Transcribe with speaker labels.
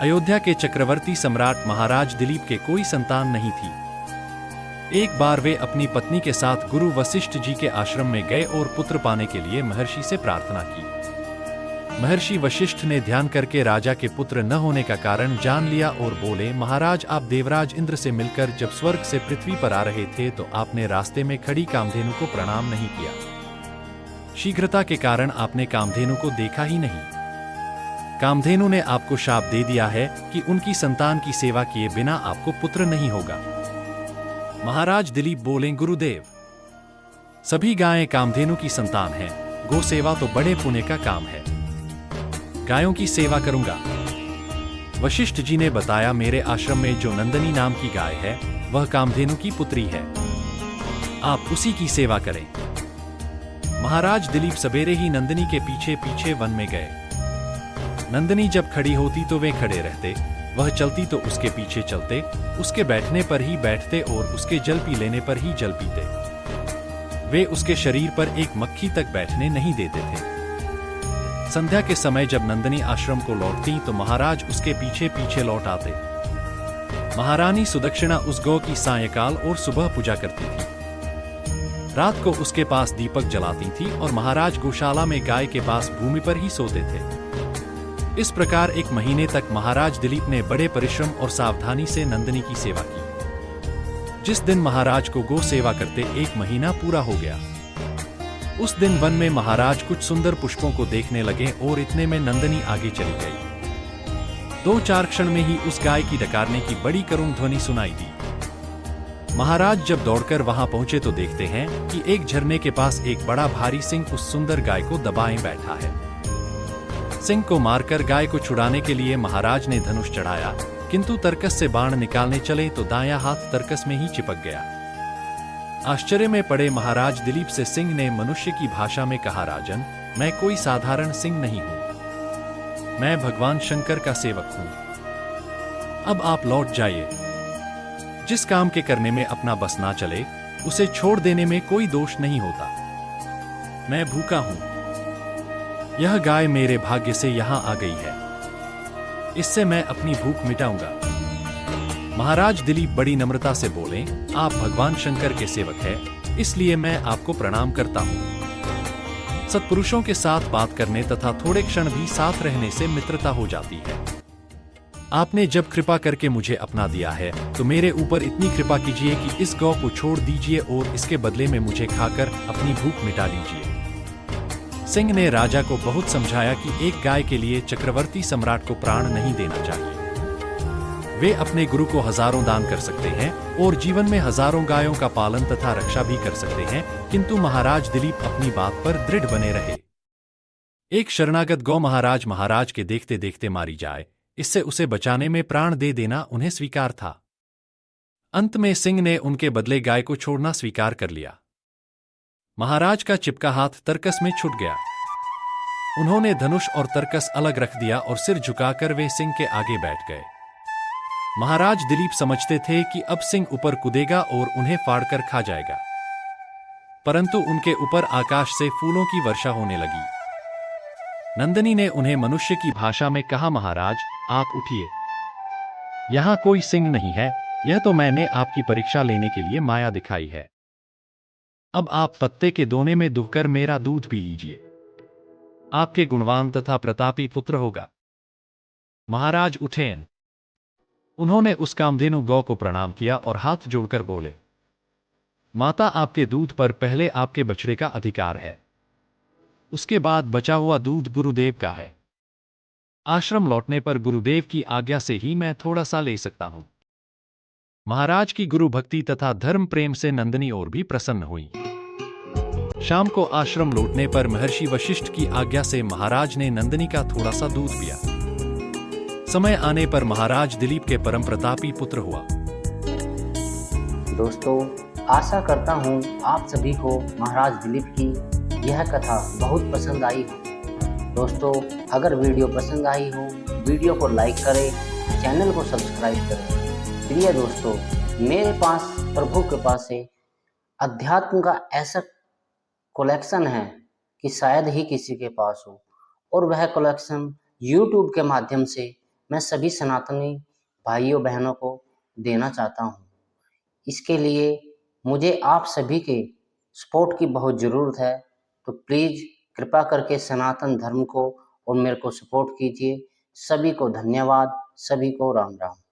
Speaker 1: अयोध्या के चक्रवर्ती सम्राट महाराज दिलीप के कोई संतान नहीं थी। एक बार वे अपनी पत्नी के साथ गुरु वशिष्ठ जी के आश्रम में गए और पुत्र पाने के लिए महर्षि से प्रार्थना की। महर्षि वशिष्ठ ने ध्यान करके राजा के पुत्र न होने का कारण जान लिया और बोले, महाराज, आप देवराज इंद्र से मिलकर जब स्वर्ग से पृथ्वी पर आ रहे थे तो आपने रास्ते में खड़ी कामधेनु को प्रणाम नहीं किया। शीघ्रता के कारण आपने कामधेनु को देखा ही नहीं। कामधेनु ने आपको शाप दे दिया है कि उनकी संतान की सेवा किए बिना आपको पुत्र नहीं होगा। महाराज दिलीप बोले, गुरुदेव, सभी गायें कामधेनु की संतान हैं। गो सेवा तो बड़े पुण्य का काम है। गायों की सेवा करूंगा। वशिष्ठ जी ने बताया, मेरे आश्रम में जो नंदनी नाम की गाय है वह कामधेनु की पुत्री है। आप उसी की सेवा करें। महाराज दिलीप सवेरे ही नंदनी के पीछे पीछे वन में गए। नंदनी जब खड़ी होती तो वे खड़े रहते, वह चलती तो उसके पीछे चलते, उसके बैठने पर ही बैठते और उसके जल पी लेने पर ही जल पीते। वे उसके शरीर पर एक मक्खी तक बैठने नहीं देते थे। संध्या के समय जब नंदनी आश्रम को लौटती तो महाराज उसके पीछे पीछे लौट आते। महारानी सुदक्षिणा उस गौ की सायंकाल और सुबह पूजा करती थी। रात को उसके पास दीपक जलाती थी और महाराज गौशाला में गाय के पास भूमि पर ही सोते थे। इस प्रकार 1 महीने तक महाराज दिलीप ने बड़े परिश्रम और सावधानी से नंदनी की सेवा की। जिस दिन महाराज को गौ सेवा करते 1 महीना पूरा हो गया। उस दिन वन में महाराज कुछ सुंदर पुष्पों को देखने लगे और इतने में नंदनी आगे चली गई। 2-4 क्षण में ही उस गाय की डकारने की बड़ी करुण ध्वनि सुनाई दी। महाराज जब दौड़कर वहां पहुंचे तो देखते हैं कि एक झरने के पास एक बड़ा भारी सिंह उस सुंदर गाय को दबाए बैठा है। सिंह को मारकर गाय को छुड़ाने के लिए महाराज ने धनुष चढ़ाया, किंतु तरकस से बाण निकालने चले तो दायां हाथ तरकस में ही चिपक गया। आश्चर्य में पड़े महाराज दिलीप से सिंह ने मनुष्य की भाषा में कहा, राजन, मैं कोई साधारण सिंह नहीं हूं। मैं भगवान शंकर का सेवक हूं। अब आप लौट जाइए। जिस काम के करने में अपना बस ना चले उसे छोड़ देने में कोई दोष नहीं होता। मैं भूखा हूं। यह गाय मेरे भाग्य से यहां आ गई है। इससे मैं अपनी भूख मिटाऊंगा। महाराज दिलीप बड़ी नम्रता से बोले, आप भगवान शंकर के सेवक हैं, इसलिए मैं आपको प्रणाम करता हूं। सत्पुरुषों के साथ बात करने तथा थोड़े क्षण भी साथ रहने से मित्रता हो जाती है। आपने जब कृपा करके मुझे अपना दिया है तो मेरे ऊपर इतनी कृपा कीजिए कि इस गौ को छोड़ दीजिए और इसके बदले में मुझे खाकर अपनी भूख मिटा लीजिए। सिंह ने राजा को बहुत समझाया कि एक गाय के लिए चक्रवर्ती सम्राट को प्राण नहीं देना चाहिए। वे अपने गुरु को हजारों दान कर सकते हैं और जीवन में हजारों गायों का पालन तथा रक्षा भी कर सकते हैं, किंतु महाराज दिलीप अपनी बात पर दृढ़ बने रहे। एक शरणागत गौ महाराज के देखते देखते मारी जाए, इससे उसे बचाने में प्राण दे देना उन्हें स्वीकार था। अंत में सिंह ने उनके बदले गाय को छोड़ना स्वीकार कर लिया। महाराज का चिपका हाथ तरकस में छूट गया। उन्होंने धनुष और तरकस अलग रख दिया और सिर झुकाकर वे सिंह के आगे बैठ गए। महाराज दिलीप समझते थे कि अब सिंह ऊपर कूदेगा और उन्हें फाड़कर खा जाएगा, परंतु उनके ऊपर आकाश से फूलों की वर्षा होने लगी। नंदनी ने उन्हें मनुष्य की भाषा में कहा, महाराज, आप उठिए। यहां कोई सिंह नहीं है, यह तो मैंने आपकी परीक्षा लेने के लिए माया दिखाई है। अब आप पत्ते के दोने में डूबकर मेरा दूध पी लीजिए। आपके गुणवान तथा प्रतापी पुत्र होगा। महाराज उठे। उन्होंने उस कामधेनु गौ को प्रणाम किया और हाथ जोड़कर बोले, माता, आपके दूध पर पहले आपके बछड़े का अधिकार है, उसके बाद बचा हुआ दूध गुरुदेव का है। आश्रम लौटने पर गुरुदेव की आज्ञा से ही मैं थोड़ा सा ले सकता हूं। महाराज की गुरु भक्ति तथा धर्म प्रेम से नंदनी और भी प्रसन्न हुई। शाम को आश्रम लौटने पर महर्षि वशिष्ठ की आज्ञा से महाराज ने नंदनी का थोड़ा सा दूध पिया। समय आने पर महाराज दिलीप के परम प्रतापी पुत्र हुआ।
Speaker 2: दोस्तों, आशा करता हूँ आप सभी को महाराज दिलीप की यह कथा बहुत पसंद आई हो। दोस्तों, अगर वीडियो पसंद आई हो, वीडियो को लाइक करें, चैनल को सब्सक्राइब करें। प्रिय दोस्तों, मेरे पास प्रभु कृपा से अध्यात्म का ऐसा कलेक्शन है कि शायद ही किसी के पास हो, और वह कलेक्शन YouTube के माध्यम से मैं सभी सनातनी भाइयों बहनों को देना चाहता हूँ। इसके लिए मुझे आप सभी के सपोर्ट की बहुत ज़रूरत है, तो प्लीज़ कृपा करके सनातन धर्म को और मेरे को सपोर्ट कीजिए। सभी को धन्यवाद, सभी को राम राम।